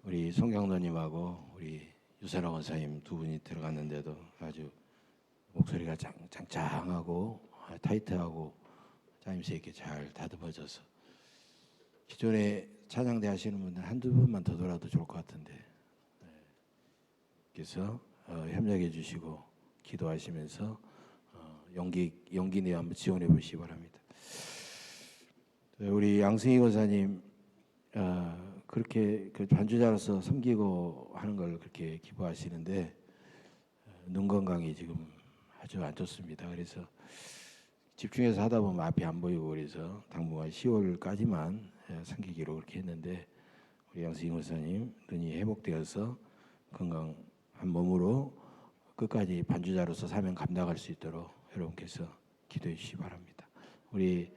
우리 송경도님하고 우리 유선호 원사님 두 분이 들어갔는데도 아주 목소리가 짱짱하고 타이트하고 짜임새 있게 잘 다듬어져서 기존에 찬양대 하시는 분들 한두 번만 더 돌아도 좋을 것 같은데 그래서 협력해 주시고 기도하시면서 용기 내어 한번 지원해 보시기 바랍니다. 우리 양승희 권사님 그렇게 그 반주자로서 섬기고 하는 걸 그렇게 기뻐하시는데 눈 건강이 지금 아주 안 좋습니다. 그래서 집중해서 하다 보면 앞이 안 보이고 그래서 당분간 10월까지만 섬기기로 그렇게 했는데 우리 양승희 권사님 눈이 회복되어서 건강한 몸으로 끝까지 반주자로서 사명 감당할 수 있도록 여러분께서 기도해 주시기 바랍니다. 우리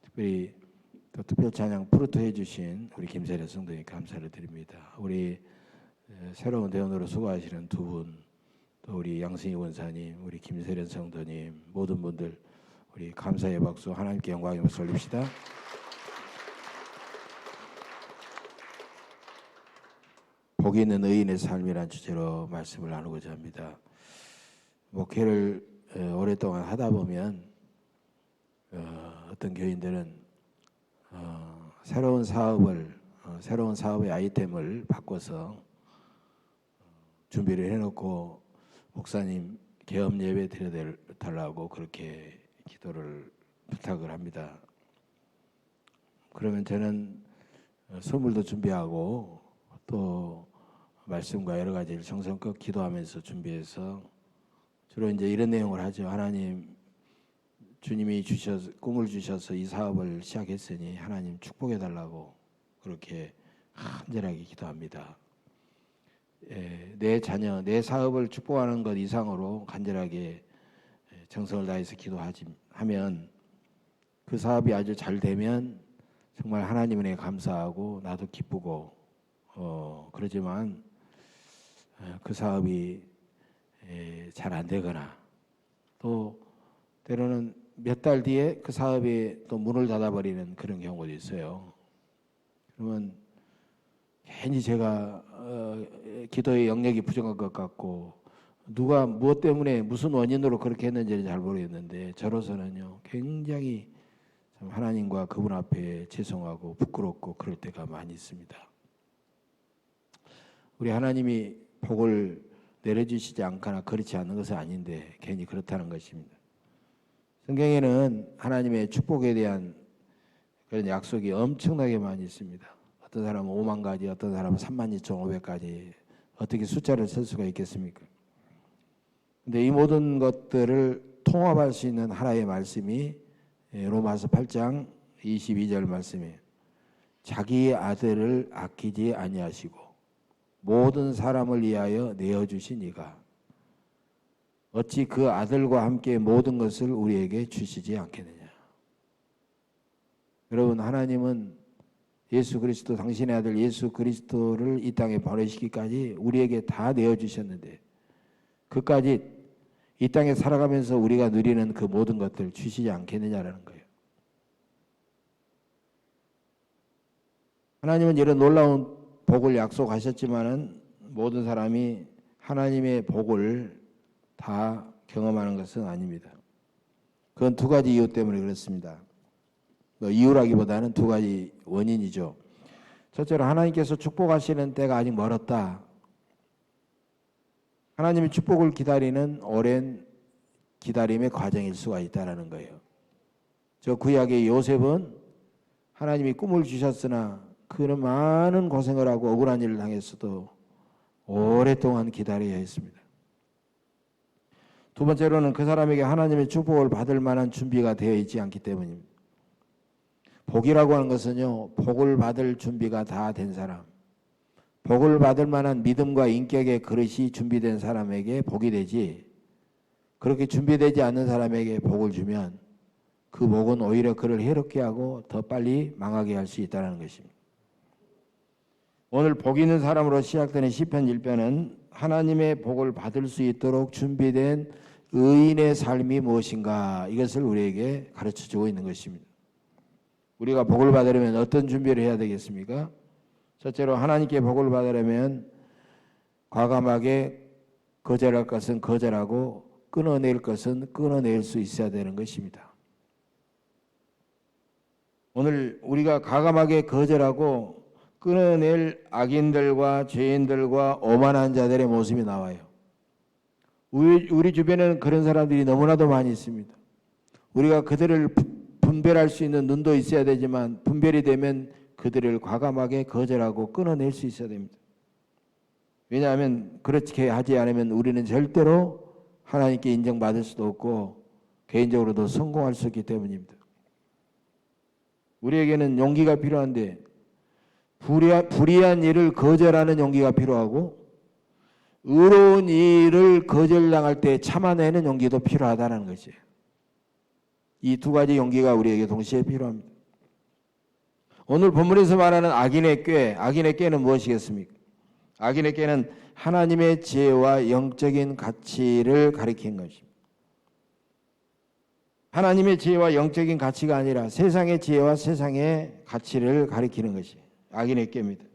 특별히 또 특별 찬양 프루트 해주신 우리 김세련 성도님 감사를 드립니다. 우리 새로운 대원으로 수고하시는 두 분, 또 우리 양승희 원사님, 우리 김세련 성도님 모든 분들 우리 감사의 박수 하나님께 영광의 박수 올립시다. 복이 있는 의인의 삶이란 주제로 말씀을 나누고자 합니다. 목회를 오랫동안 하다 보면 어떤 교인들은 새로운 사업의 아이템을 바꿔서 준비를 해놓고 목사님 개업 예배 드려달라고 그렇게 기도를 부탁을 합니다. 그러면 저는 선물도 준비하고 또 말씀과 여러 가지를 정성껏 기도하면서 준비해서 주로 이제 이런 내용을 하죠. 하나님, 주님이 꿈을 주셔서 이 사업을 시작했으니 하나님 축복해 달라고 그렇게 간절하게 기도합니다. 내 자녀, 내 사업을 축복하는 것 이상으로 간절하게 정성을 다해서 기도하면 그 사업이 아주 잘 되면 정말 하나님 은혜에 감사하고 나도 기쁘고 그러지만 그 사업이 잘 안 되거나 또 때로는 몇 달 뒤에 그 사업이 또 문을 닫아버리는 그런 경우도 있어요. 그러면 괜히 제가 기도의 영역이 부족한 것 같고 누가 무엇 때문에 무슨 원인으로 그렇게 했는지를 잘 모르겠는데 저로서는요 굉장히 참 하나님과 그분 앞에 죄송하고 부끄럽고 그럴 때가 많이 있습니다. 우리 하나님이 복을 내려주시지 않거나 그렇지 않은 것은 아닌데 괜히 그렇다는 것입니다. 성경에는 하나님의 축복에 대한 그런 약속이 엄청나게 많이 있습니다. 어떤 사람은 5만 가지, 어떤 사람은 32,500가지 어떻게 숫자를 쓸 수가 있겠습니까? 근데 이 모든 것들을 통합할 수 있는 하나의 말씀이 로마서 8장 22절 말씀이에요. 자기의 아들을 아끼지 아니하시고 모든 사람을 위하여 내어주신 이가 어찌 그 아들과 함께 모든 것을 우리에게 주시지 않겠느냐. 여러분, 하나님은 예수 그리스도, 당신의 아들 예수 그리스도를 이 땅에 보내시기까지 우리에게 다 내어주셨는데 그까지 이 땅에 살아가면서 우리가 누리는 그 모든 것들 주시지 않겠느냐라는 거예요. 하나님은 이런 놀라운 복을 약속하셨지만은 모든 사람이 하나님의 복을 다 경험하는 것은 아닙니다. 그건 두 가지 이유 때문에 그렇습니다. 이유라기보다는 두 가지 원인이죠. 첫째로 하나님께서 축복하시는 때가 아직 멀었다. 하나님의 축복을 기다리는 오랜 기다림의 과정일 수가 있다는 거예요. 저 구약의 요셉은 하나님이 꿈을 주셨으나 그런 많은 고생을 하고 억울한 일을 당했어도 오랫동안 기다려야 했습니다. 두 번째로는 그 사람에게 하나님의 축복을 받을 만한 준비가 되어 있지 않기 때문입니다. 복이라고 하는 것은요, 복을 받을 준비가 다 된 사람, 복을 받을 만한 믿음과 인격의 그릇이 준비된 사람에게 복이 되지, 그렇게 준비되지 않는 사람에게 복을 주면 그 복은 오히려 그를 해롭게 하고 더 빨리 망하게 할 수 있다는 것입니다. 오늘 복 있는 사람으로 시작되는 시편 1편은 하나님의 복을 받을 수 있도록 준비된 의인의 삶이 무엇인가, 이것을 우리에게 가르쳐주고 있는 것입니다. 우리가 복을 받으려면 어떤 준비를 해야 되겠습니까? 첫째로 하나님께 복을 받으려면 과감하게 거절할 것은 거절하고 끊어낼 것은 끊어낼 수 있어야 되는 것입니다. 오늘 우리가 과감하게 거절하고 끊어낼 악인들과 죄인들과 오만한 자들의 모습이 나와요. 우리 주변에는 그런 사람들이 너무나도 많이 있습니다. 우리가 그들을 분별할 수 있는 눈도 있어야 되지만 분별이 되면 그들을 과감하게 거절하고 끊어낼 수 있어야 됩니다. 왜냐하면 그렇게 하지 않으면 우리는 절대로 하나님께 인정받을 수도 없고 개인적으로도 성공할 수 없기 때문입니다. 우리에게는 용기가 필요한데 불의한 일을 거절하는 용기가 필요하고 의로운 일을 거절당할 때 참아내는 용기도 필요하다는 것이에요. 이 두 가지 용기가 우리에게 동시에 필요합니다. 오늘 본문에서 말하는 악인의 꾀는 무엇이겠습니까? 악인의 꾀는 하나님의 지혜와 영적인 가치를 가리키는 것입니다. 하나님의 지혜와 영적인 가치가 아니라 세상의 지혜와 세상의 가치를 가리키는 것이 악인의 꾀입니다.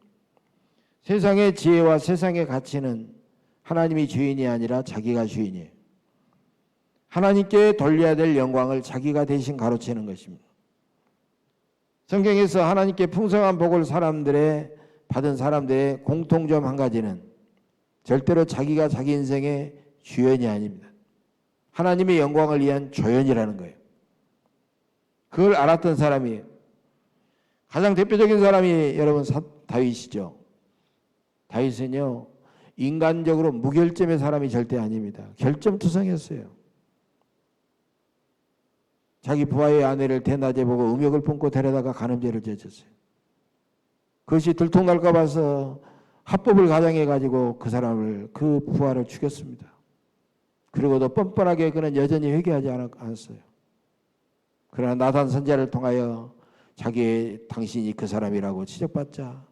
세상의 지혜와 세상의 가치는 하나님이 주인이 아니라 자기가 주인이에요. 하나님께 돌려야 될 영광을 자기가 대신 가로채는 것입니다. 성경에서 하나님께 풍성한 복을 받은 사람들의 공통점 한 가지는 절대로 자기가 자기 인생의 주연이 아닙니다. 하나님의 영광을 위한 조연이라는 거예요. 그걸 알았던 사람이에요. 가장 대표적인 사람이 여러분 다윗이죠. 다윗은요 인간적으로 무결점의 사람이 절대 아닙니다. 결점투성이었어요. 자기 부하의 아내를 대낮에 보고 음욕을 품고 데려다가 간음죄를 저질렀어요. 그것이 들통날까 봐서 합법을 가장해가지고 그 부하를 죽였습니다. 그리고도 뻔뻔하게 그는 여전히 회개하지 않았어요. 그러나 나단 선지자를 통하여 당신이 그 사람이라고 지적받자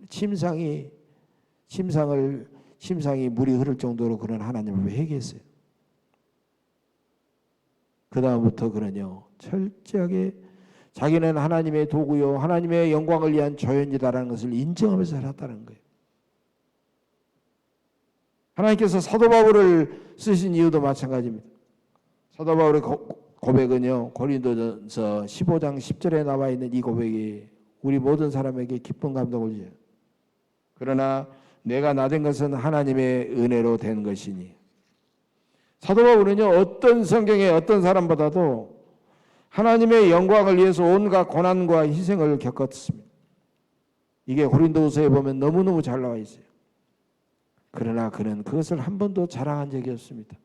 침상이 물이 흐를 정도로 그는 하나님을 회개했어요. 그 다음부터 그는요 철저하게 자기는 하나님의 도구요 하나님의 영광을 위한 조연이다라는 것을 인정하면서 살았다는 거예요. 하나님께서 사도 바울을 쓰신 이유도 마찬가지입니다. 사도 바울의 고백은요 고린도전서 15장 10절에 나와 있는 이 고백이 우리 모든 사람에게 기쁜 감동을 줘요. 그러나 내가 나된 것은 하나님의 은혜로 된 것이니. 사도 바울은요 어떤 성경의 어떤 사람보다도 하나님의 영광을 위해서 온갖 고난과 희생을 겪었습니다. 이게 고린도후서에 보면 너무너무 잘 나와 있어요. 그러나 그는 그것을 한 번도 자랑한 적이 없습니다.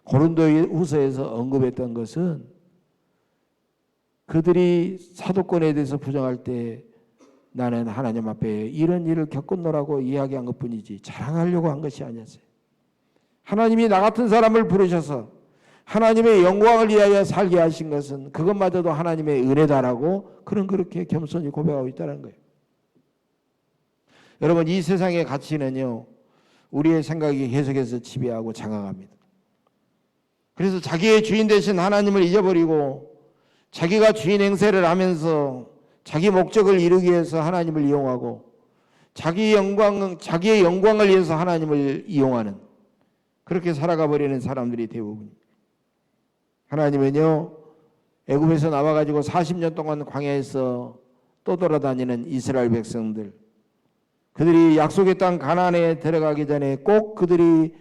고린도후서에서 언급했던 것은 그들이 사도권에 대해서 부정할 때 나는 하나님 앞에 이런 일을 겪었노라고 이야기한 것뿐이지 자랑하려고 한 것이 아니었어요. 하나님이 나 같은 사람을 부르셔서 하나님의 영광을 위하여 살게 하신 것은 그것마저도 하나님의 은혜다라고 그는 그렇게 겸손히 고백하고 있다는 거예요. 여러분 이 세상의 가치는요 우리의 생각이 계속해서 지배하고 장악합니다. 그래서 자기의 주인 되신 하나님을 잊어버리고 자기가 주인 행세를 하면서 자기 목적을 이루기 위해서 하나님을 이용하고 자기의 영광을 위해서 하나님을 이용하는 그렇게 살아가 버리는 사람들이 대부분입니다. 하나님은요 애굽에서 나와가지고 40년 동안 광야에서 떠돌아다니는 이스라엘 백성들 그들이 약속의 땅 가나안에 들어가기 전에 꼭 그들이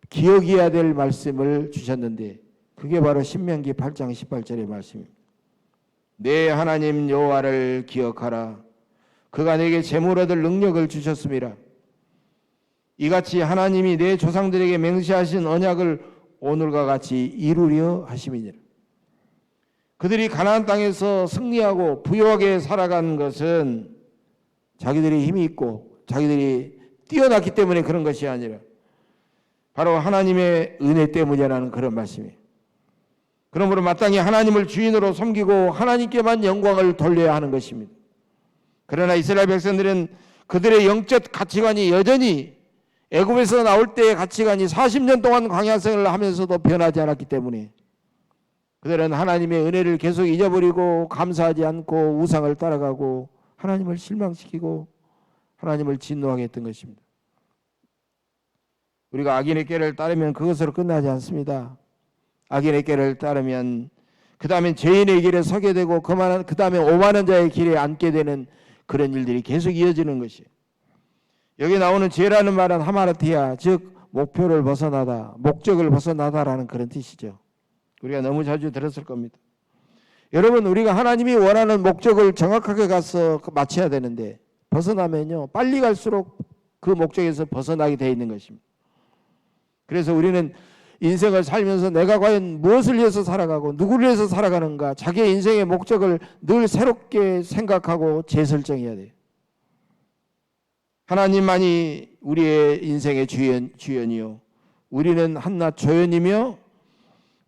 기억해야 될 말씀을 주셨는데 그게 바로 신명기 8장 18절의 말씀입니다. 내 하나님 여호와를 기억하라. 그가 내게 재물 얻을 능력을 주셨음이라. 이같이 하나님이 내 조상들에게 맹세하신 언약을 오늘과 같이 이루려 하심이니라. 그들이 가나안 땅에서 승리하고 부유하게 살아간 것은 자기들이 힘이 있고 자기들이 뛰어났기 때문에 그런 것이 아니라 바로 하나님의 은혜 때문이라는 그런 말씀이에요. 그러므로 마땅히 하나님을 주인으로 섬기고 하나님께만 영광을 돌려야 하는 것입니다. 그러나 이스라엘 백성들은 그들의 영적 가치관이 여전히 애굽에서 나올 때의 가치관이 40년 동안 광야생활을 하면서도 변하지 않았기 때문에 그들은 하나님의 은혜를 계속 잊어버리고 감사하지 않고 우상을 따라가고 하나님을 실망시키고 하나님을 진노하게 했던 것입니다. 우리가 악인의 꾀를 따르면 그것으로 끝나지 않습니다. 악인의 꾀를 따르면 그 다음에 죄인의 길에 서게 되고 그 다음에 오만한 자의 길에 앉게 되는 그런 일들이 계속 이어지는 것이에요. 여기 나오는 죄라는 말은 하마르티아, 즉 목표를 벗어나다, 목적을 벗어나다라는 그런 뜻이죠. 우리가 너무 자주 들었을 겁니다. 여러분, 우리가 하나님이 원하는 목적을 정확하게 가서 맞춰야 되는데 벗어나면요 빨리 갈수록 그 목적에서 벗어나게 되어 있는 것입니다. 그래서 우리는 인생을 살면서 내가 과연 무엇을 위해서 살아가고 누구를 위해서 살아가는가, 자기의 인생의 목적을 늘 새롭게 생각하고 재설정해야 돼요. 하나님만이 우리의 인생의 주연이요, 우리는 한낱 조연이며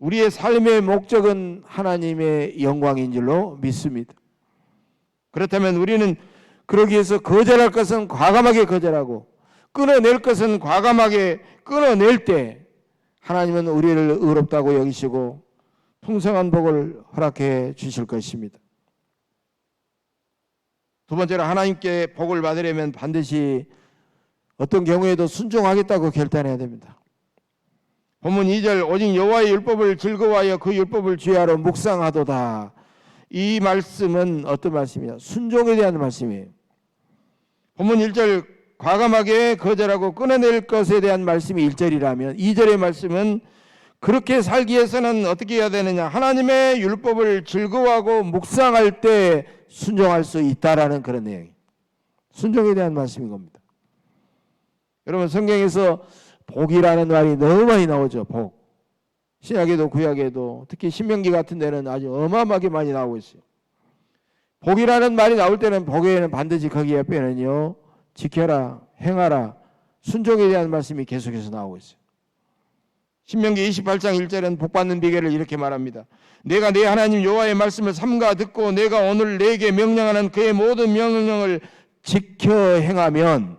우리의 삶의 목적은 하나님의 영광인 줄로 믿습니다. 그렇다면 우리는 그러기 위해서 거절할 것은 과감하게 거절하고 끊어낼 것은 과감하게 끊어낼 때 하나님은 우리를 의롭다고 여기시고 풍성한 복을 허락해 주실 것입니다. 두 번째로, 하나님께 복을 받으려면 반드시 어떤 경우에도 순종하겠다고 결단해야 됩니다. 본문 2절, 오직 여호와의 율법을 즐거워하여 그 율법을 주야로 묵상하도다. 이 말씀은 어떤 말씀이냐? 순종에 대한 말씀이에요. 본문 1절, 과감하게 거절하고 끊어낼 것에 대한 말씀이 1절이라면 2절의 말씀은 그렇게 살기 위해서는 어떻게 해야 되느냐? 하나님의 율법을 즐거워하고 묵상할 때 순종할 수 있다라는 그런 내용이에요. 순종에 대한 말씀인 겁니다. 여러분, 성경에서 복이라는 말이 너무 많이 나오죠. 복. 신약에도 구약에도 특히 신명기 같은 데는 아주 어마어마하게 많이 나오고 있어요. 복이라는 말이 나올 때는 복에는 반드시 거기 옆에는요 지켜라, 행하라, 순종에 대한 말씀이 계속해서 나오고 있어요. 신명기 28장 1절은 복받는 비결을 이렇게 말합니다. 내가 내 하나님 여호와의 말씀을 삼가 듣고 내가 오늘 내게 명령하는 그의 모든 명령을 지켜 행하면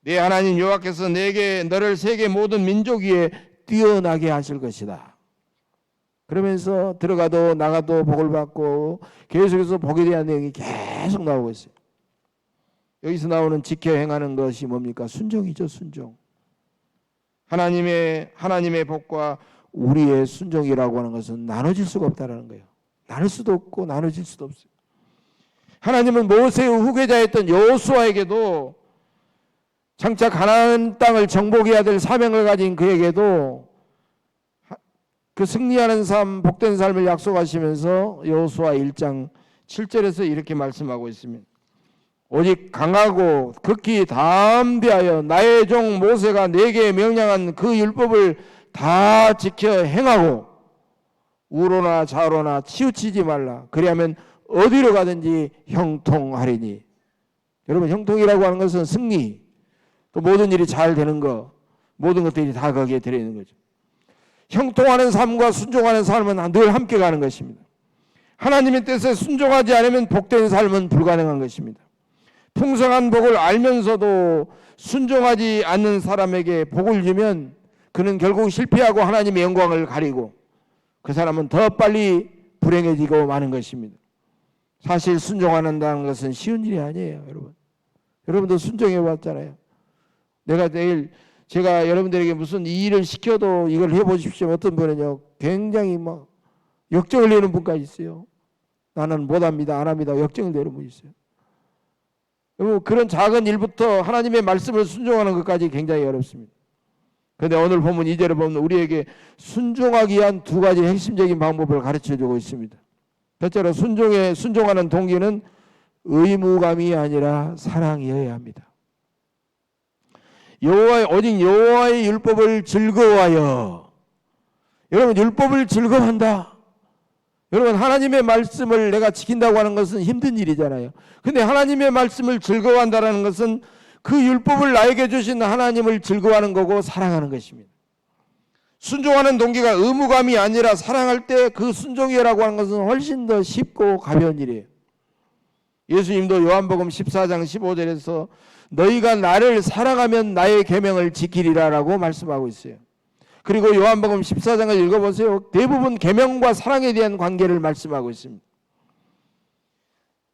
내 하나님 여호와께서 너를 세계 모든 민족 위에 뛰어나게 하실 것이다. 그러면서 들어가도 나가도 복을 받고 계속해서 복에 대한 내용이 계속 나오고 있어요. 여기서 나오는 지켜 행하는 것이 뭡니까? 순종이죠. 순종. 하나님의 복과 우리의 순종이라고 하는 것은 나눠질 수가 없다는 거예요. 나눌 수도 없고 나눠질 수도 없어요. 하나님은 모세의 후계자였던 여호수아에게도 장차 가나안 땅을 정복해야 될 사명을 가진 그에게도 그 승리하는 삶, 복된 삶을 약속하시면서 여호수아 1장 7절에서 이렇게 말씀하고 있습니다. 오직 강하고 극히 담대하여 나의 종 모세가 내게 명령한 그 율법을 다 지켜 행하고 우로나 좌로나 치우치지 말라. 그리하면 어디로 가든지 형통하리니. 여러분, 형통이라고 하는 것은 승리, 또 모든 일이 잘 되는 것, 모든 것들이 다 거기에 들어있는 거죠. 형통하는 삶과 순종하는 삶은 늘 함께 가는 것입니다. 하나님의 뜻에 순종하지 않으면 복된 삶은 불가능한 것입니다. 풍성한 복을 알면서도 순종하지 않는 사람에게 복을 주면 그는 결국 실패하고 하나님의 영광을 가리고 그 사람은 더 빨리 불행해지고 마는 것입니다. 사실 순종한다는 것은 쉬운 일이 아니에요. 여러분도 순종해 봤잖아요. 제가 여러분들에게 무슨 이 일을 시켜도 이걸 해보십시오. 어떤 분은요 굉장히 막 역정을 내는 분까지 있어요. 나는 못합니다, 안 합니다, 역정을 내는 분이 있어요. 그런 작은 일부터 하나님의 말씀을 순종하는 것까지 굉장히 어렵습니다. 그런데 오늘 본문 2절을 보면 우리에게 순종하기 위한 두 가지 핵심적인 방법을 가르쳐주고 있습니다. 첫째로 순종하는 동기는 의무감이 아니라 사랑이어야 합니다. 오직 여호와의 율법을 즐거워하여. 여러분, 율법을 즐거워한다. 여러분, 하나님의 말씀을 내가 지킨다고 하는 것은 힘든 일이잖아요. 근데 하나님의 말씀을 즐거워한다는 것은 그 율법을 나에게 주신 하나님을 즐거워하는 거고 사랑하는 것입니다. 순종하는 동기가 의무감이 아니라 사랑할 때 그 순종이라고 하는 것은 훨씬 더 쉽고 가벼운 일이에요. 예수님도 요한복음 14장 15절에서 너희가 나를 사랑하면 나의 계명을 지키리라라고 말씀하고 있어요. 그리고 요한복음 14장을 읽어보세요. 대부분 계명과 사랑에 대한 관계를 말씀하고 있습니다.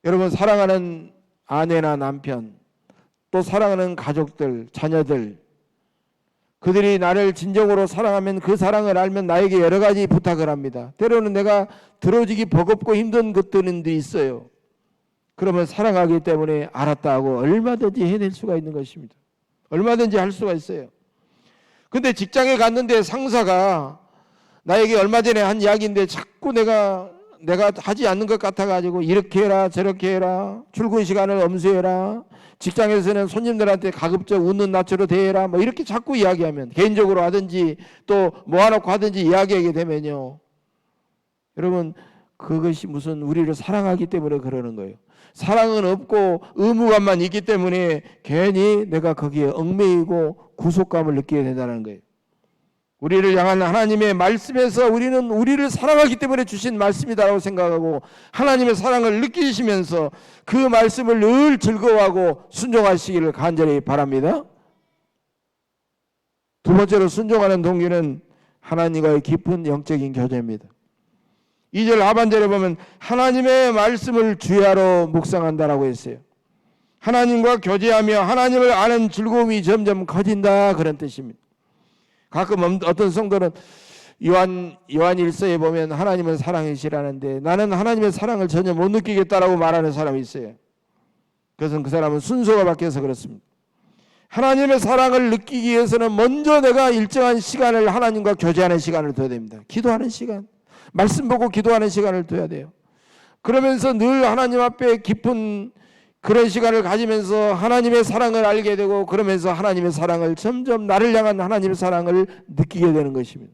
여러분, 사랑하는 아내나 남편, 또 사랑하는 가족들, 자녀들, 그들이 나를 진정으로 사랑하면 그 사랑을 알면 나에게 여러 가지 부탁을 합니다. 때로는 내가 들어주기 버겁고 힘든 것들은 있어요. 그러면 사랑하기 때문에 알았다 하고 얼마든지 해낼 수가 있는 것입니다. 얼마든지 할 수가 있어요. 근데 직장에 갔는데 상사가 나에게 얼마 전에 한 이야기인데 자꾸 내가 하지 않는 것 같아가지고 이렇게 해라 저렇게 해라, 출근 시간을 엄수해라, 직장에서는 손님들한테 가급적 웃는 낯으로 대해라, 뭐 이렇게 자꾸 이야기하면, 개인적으로 하든지 또 모아놓고 하든지 이야기하게 되면요, 여러분 그것이 무슨 우리를 사랑하기 때문에 그러는 거예요. 사랑은 없고 의무감만 있기 때문에 괜히 내가 거기에 얽매이고 구속감을 느끼게 된다는 거예요. 우리를 향한 하나님의 말씀에서 우리는 우리를 사랑하기 때문에 주신 말씀이다라고 생각하고 하나님의 사랑을 느끼시면서 그 말씀을 늘 즐거워하고 순종하시기를 간절히 바랍니다. 두 번째로 순종하는 동기는 하나님과의 깊은 영적인 교제입니다. 2절 하반절에 보면 하나님의 말씀을 주야로 묵상한다라고 했어요. 하나님과 교제하며 하나님을 아는 즐거움이 점점 커진다, 그런 뜻입니다. 가끔 어떤 성도는 요한 1서에 보면 하나님은 사랑이시라는데 나는 하나님의 사랑을 전혀 못 느끼겠다라고 말하는 사람이 있어요. 그래서 그 사람은 순서가 바뀌어서 그렇습니다. 하나님의 사랑을 느끼기 위해서는 먼저 내가 일정한 시간을 하나님과 교제하는 시간을 둬야 됩니다. 기도하는 시간, 말씀 보고 기도하는 시간을 둬야 돼요. 그러면서 늘 하나님 앞에 깊은 그런 시간을 가지면서 하나님의 사랑을 알게 되고, 그러면서 하나님의 사랑을 점점 나를 향한 하나님의 사랑을 느끼게 되는 것입니다.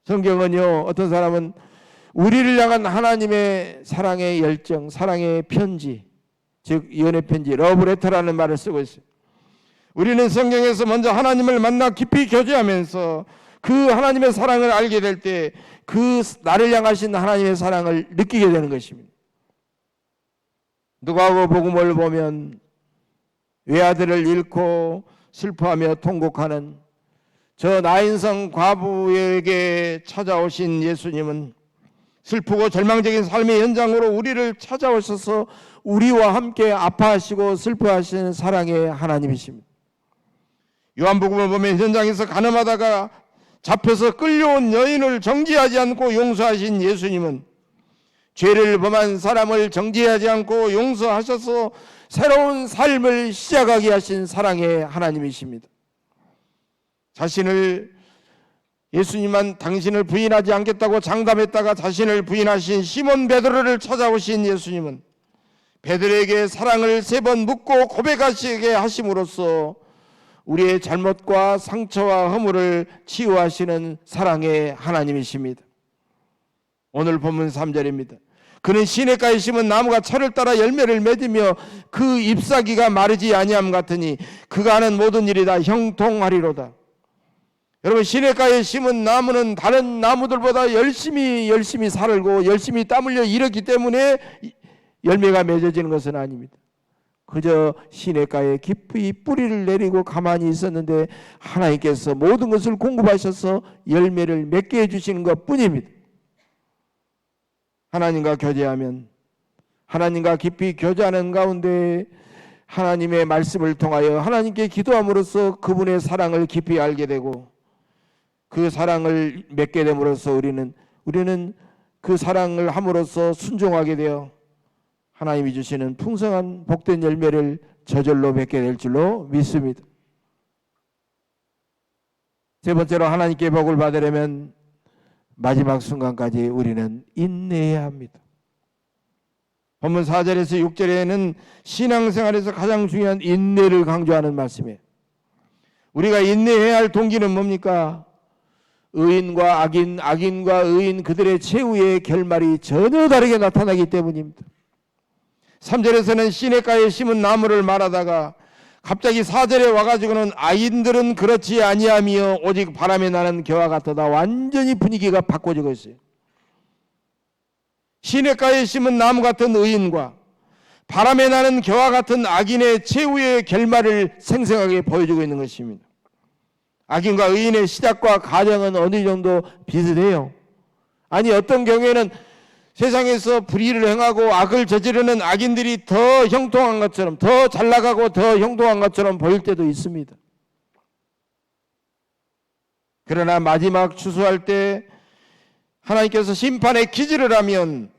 성경은요, 어떤 사람은 우리를 향한 하나님의 사랑의 열정, 사랑의 편지, 즉 연애 편지, 러브레터라는 말을 쓰고 있어요. 우리는 성경에서 먼저 하나님을 만나 깊이 교제하면서 그 하나님의 사랑을 알게 될 때 그 나를 향하신 하나님의 사랑을 느끼게 되는 것입니다. 누가복음 복음을 보면 외아들을 잃고 슬퍼하며 통곡하는 저 나인성 과부에게 찾아오신 예수님은 슬프고 절망적인 삶의 현장으로 우리를 찾아오셔서 우리와 함께 아파하시고 슬퍼하시는 사랑의 하나님이십니다. 요한복음을 보면 현장에서 가늠하다가 잡혀서 끌려온 여인을 정죄하지 않고 용서하신 예수님은 죄를 범한 사람을 정죄하지 않고 용서하셔서 새로운 삶을 시작하게 하신 사랑의 하나님이십니다. 자신을 예수님만 당신을 부인하지 않겠다고 장담했다가 자신을 부인하신 시몬 베드로를 찾아오신 예수님은 베드로에게 사랑을 3번 묻고 고백하시게 하심으로써 우리의 잘못과 상처와 허물을 치유하시는 사랑의 하나님이십니다. 오늘 본문 3절입니다. 그는 시냇가에 심은 나무가 철을 따라 열매를 맺으며 그 잎사귀가 마르지 아니함 같으니 그가 하는 모든 일이 다 형통하리로다. 여러분, 시냇가에 심은 나무는 다른 나무들보다 열심히 살고 열심히 땀 흘려 일었기 때문에 열매가 맺어지는 것은 아닙니다. 그저 시냇가에 깊이 뿌리를 내리고 가만히 있었는데 하나님께서 모든 것을 공급하셔서 열매를 맺게 해주시는 것뿐입니다. 하나님과 교제하면, 하나님과 깊이 교제하는 가운데 하나님의 말씀을 통하여 하나님께 기도함으로써 그분의 사랑을 깊이 알게 되고 그 사랑을 맺게 됨으로써 우리는 그 사랑을 함으로써 순종하게 되어 하나님이 주시는 풍성한 복된 열매를 저절로 맺게 될 줄로 믿습니다. 세 번째로 하나님께 복을 받으려면 마지막 순간까지 우리는 인내해야 합니다. 본문 4절에서 6절에는 신앙생활에서 가장 중요한 인내를 강조하는 말씀이에요. 우리가 인내해야 할 동기는 뭡니까? 의인과 악인, 악인과 의인, 그들의 최후의 결말이 전혀 다르게 나타나기 때문입니다. 3절에서는 시냇가에 심은 나무를 말하다가 갑자기 4절에 와가지고는 악인들은 그렇지 아니하며 오직 바람에 나는 겨와 같도다. 완전히 분위기가 바꿔지고 있어요. 시냇가에 심은 나무 같은 의인과 바람에 나는 겨와 같은 악인의 최후의 결말을 생생하게 보여주고 있는 것입니다. 악인과 의인의 시작과 과정은 어느 정도 비슷해요. 아니, 어떤 경우에는 세상에서 불의를 행하고 악을 저지르는 악인들이 더 형통한 것처럼, 더 잘나가고 더 형통한 것처럼 보일 때도 있습니다. 그러나 마지막 추수할 때 하나님께서 심판의 기지를 하면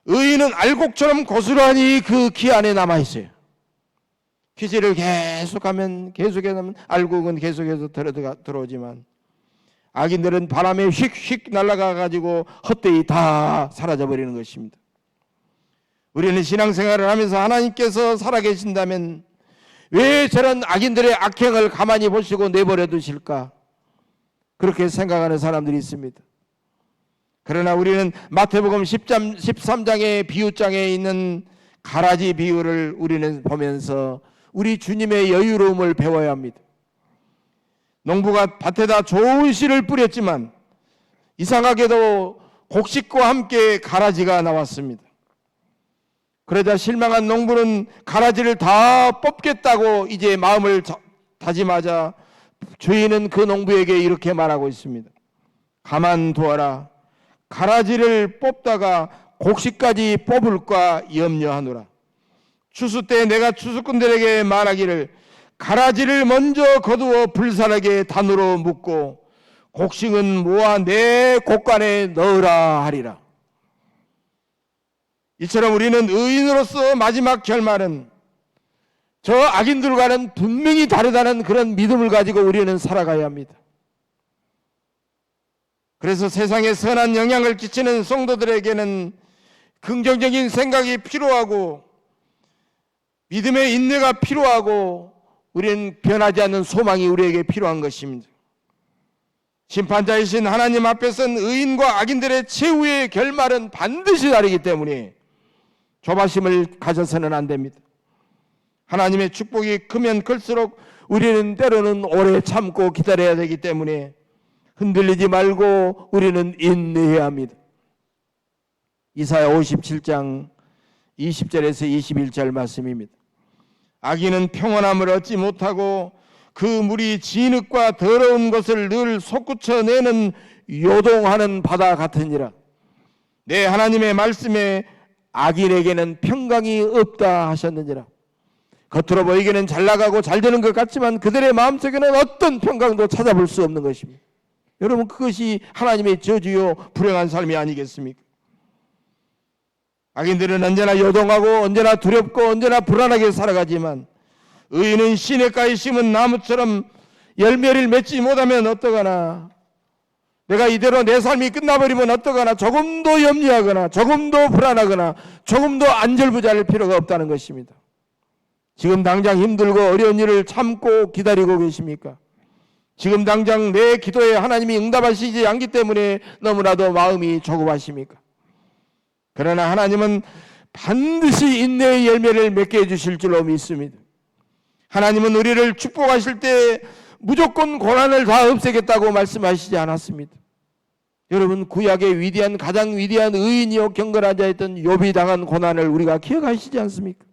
의인은 알곡처럼 고스란히 그 기 안에 남아있어요. 기지를 계속하면 알곡은 계속해서 들어오지만 악인들은 바람에 휙휙 날아가 가지고 헛되이 다 사라져버리는 것입니다. 우리는 신앙생활을 하면서 하나님께서 살아계신다면 왜 저런 악인들의 악행을 가만히 보시고 내버려 두실까? 그렇게 생각하는 사람들이 있습니다. 그러나 우리는 마태복음 13장의 비유장에 있는 가라지 비유를 우리는 보면서 우리 주님의 여유로움을 배워야 합니다. 농부가 밭에다 좋은 씨를 뿌렸지만 이상하게도 곡식과 함께 가라지가 나왔습니다. 그러자 실망한 농부는 가라지를 다 뽑겠다고 이제 마음을 다짐하자 주인은 그 농부에게 이렇게 말하고 있습니다. 가만두어라. 가라지를 뽑다가 곡식까지 뽑을까 염려하노라. 추수 때 내가 추수꾼들에게 말하기를 가라지를 먼저 거두어 불사르게 단으로 묶고 곡식은 모아 내 곡간에 넣으라 하리라. 이처럼 우리는 의인으로서 마지막 결말은 저 악인들과는 분명히 다르다는 그런 믿음을 가지고 우리는 살아가야 합니다. 그래서 세상에 선한 영향을 끼치는 성도들에게는 긍정적인 생각이 필요하고 믿음의 인내가 필요하고 우리는 변하지 않는 소망이 우리에게 필요한 것입니다. 심판자이신 하나님 앞에서는 의인과 악인들의 최후의 결말은 반드시 다르기 때문에 조바심을 가져서는 안 됩니다. 하나님의 축복이 크면 클수록 우리는 때로는 오래 참고 기다려야 되기 때문에 흔들리지 말고 우리는 인내해야 합니다. 이사야 57장 20절에서 21절 말씀입니다. 악인은 평온함을 얻지 못하고 그 물이 진흙과 더러운 것을 늘 솟구쳐내는 요동하는 바다 같으니라. 내 하나님의 말씀에 악인에게는 평강이 없다 하셨느니라. 겉으로 보이기는 잘 나가고 잘 되는 것 같지만 그들의 마음속에는 어떤 평강도 찾아볼 수 없는 것입니다. 여러분, 그것이 하나님의 저주요 불행한 삶이 아니겠습니까? 악인들은 언제나 요동하고 언제나 두렵고 언제나 불안하게 살아가지만 의인은 시냇가에 심은 나무처럼 열매를 맺지 못하면 어떠거나, 내가 이대로 내 삶이 끝나버리면 어떠거나, 조금도 염려하거나 조금도 불안하거나 조금도 안절부절할 필요가 없다는 것입니다. 지금 당장 힘들고 어려운 일을 참고 기다리고 계십니까? 지금 당장 내 기도에 하나님이 응답하시지 않기 때문에 너무나도 마음이 조급하십니까? 그러나 하나님은 반드시 인내의 열매를 맺게 해주실 줄로 믿습니다. 하나님은 우리를 축복하실 때 무조건 고난을 다 없애겠다고 말씀하시지 않았습니다. 여러분, 구약의 가장 위대한 의인이요 경건한 자였던 욥이 당한 고난을 우리가 기억하시지 않습니까?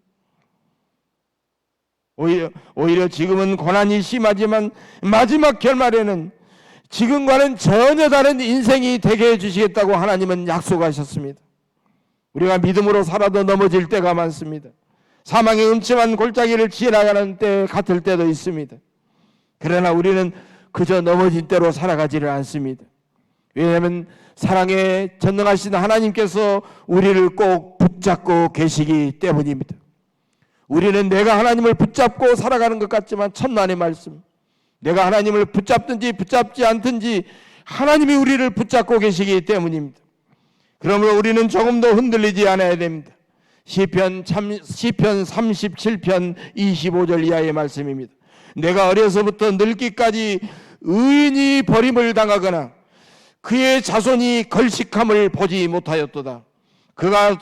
오히려 지금은 고난이 심하지만 마지막 결말에는 지금과는 전혀 다른 인생이 되게 해주시겠다고 하나님은 약속하셨습니다. 우리가 믿음으로 살아도 넘어질 때가 많습니다. 사망의 음침한 골짜기를 지나가는 때 같을 때도 있습니다. 그러나 우리는 그저 넘어진 대로 살아가지를 않습니다. 왜냐하면 사랑에 전능하신 하나님께서 우리를 꼭 붙잡고 계시기 때문입니다. 우리는 내가 하나님을 붙잡고 살아가는 것 같지만 천만의 말씀, 내가 하나님을 붙잡든지 붙잡지 않든지 하나님이 우리를 붙잡고 계시기 때문입니다. 그러므로 우리는 조금도 흔들리지 않아야 됩니다. 시편 37편 25절 이하의 말씀입니다. 내가 어려서부터 늙기까지 의인이 버림을 당하거나 그의 자손이 걸식함을 보지 못하였도다.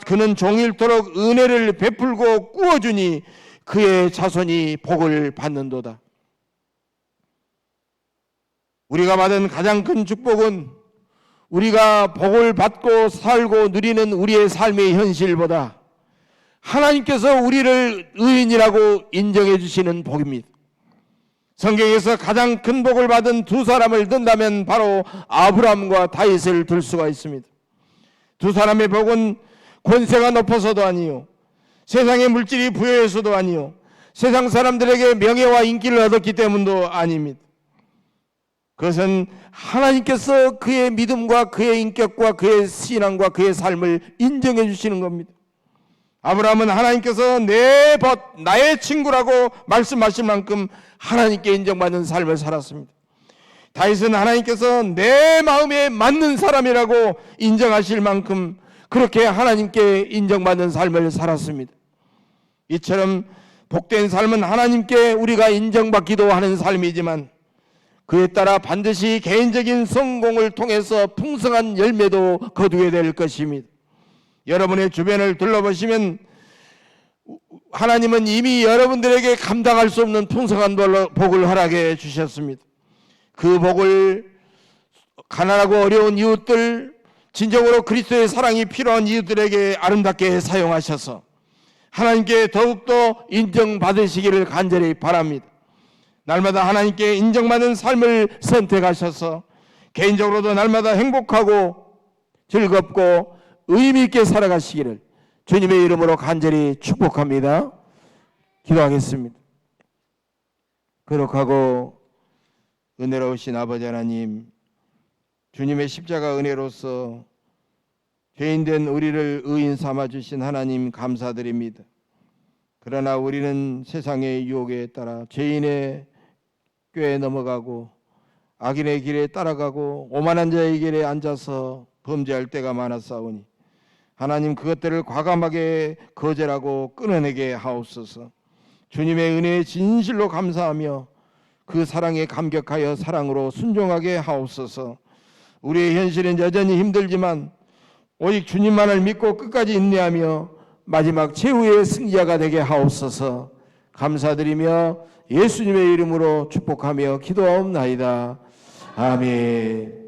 그는 종일토록 은혜를 베풀고 꾸어주니 그의 자손이 복을 받는도다. 우리가 받은 가장 큰 축복은 우리가 복을 받고 살고 누리는 우리의 삶의 현실보다 하나님께서 우리를 의인이라고 인정해 주시는 복입니다. 성경에서 가장 큰 복을 받은 두 사람을 든다면 바로 아브라함과 다윗을 들 수가 있습니다. 두 사람의 복은 권세가 높아서도 아니요, 세상의 물질이 부여해서도 아니요, 세상 사람들에게 명예와 인기를 얻었기 때문도 아닙니다. 그것은 하나님께서 그의 믿음과 그의 인격과 그의 신앙과 그의 삶을 인정해 주시는 겁니다. 아브라함은 하나님께서 내 벗, 나의 친구라고 말씀하실 만큼 하나님께 인정받는 삶을 살았습니다. 다윗은 하나님께서 내 마음에 맞는 사람이라고 인정하실 만큼 그렇게 하나님께 인정받는 삶을 살았습니다. 이처럼 복된 삶은 하나님께 우리가 인정받기도 하는 삶이지만 그에 따라 반드시 개인적인 성공을 통해서 풍성한 열매도 거두게 될 것입니다. 여러분의 주변을 둘러보시면 하나님은 이미 여러분들에게 감당할 수 없는 풍성한 복을 허락해 주셨습니다. 그 복을 가난하고 어려운 이웃들, 진정으로 그리스도의 사랑이 필요한 이웃들에게 아름답게 사용하셔서 하나님께 더욱더 인정받으시기를 간절히 바랍니다. 날마다 하나님께 인정받는 삶을 선택하셔서 개인적으로도 날마다 행복하고 즐겁고 의미 있게 살아가시기를 주님의 이름으로 간절히 축복합니다. 기도하겠습니다. 거룩하고 은혜로우신 아버지 하나님, 주님의 십자가 은혜로서 죄인된 우리를 의인 삼아주신 하나님 감사드립니다. 그러나 우리는 세상의 유혹에 따라 죄인의 꾀에 넘어가고 악인의 길에 따라가고 오만한 자의 길에 앉아서 범죄할 때가 많았사오니 하나님 그것들을 과감하게 거절하고 끊어내게 하옵소서. 주님의 은혜에 진실로 감사하며 그 사랑에 감격하여 사랑으로 순종하게 하옵소서. 우리의 현실은 여전히 힘들지만 오직 주님만을 믿고 끝까지 인내하며 마지막 최후의 승자가 되게 하옵소서. 감사드리며 예수님의 이름으로 축복하며 기도하옵나이다. 아멘.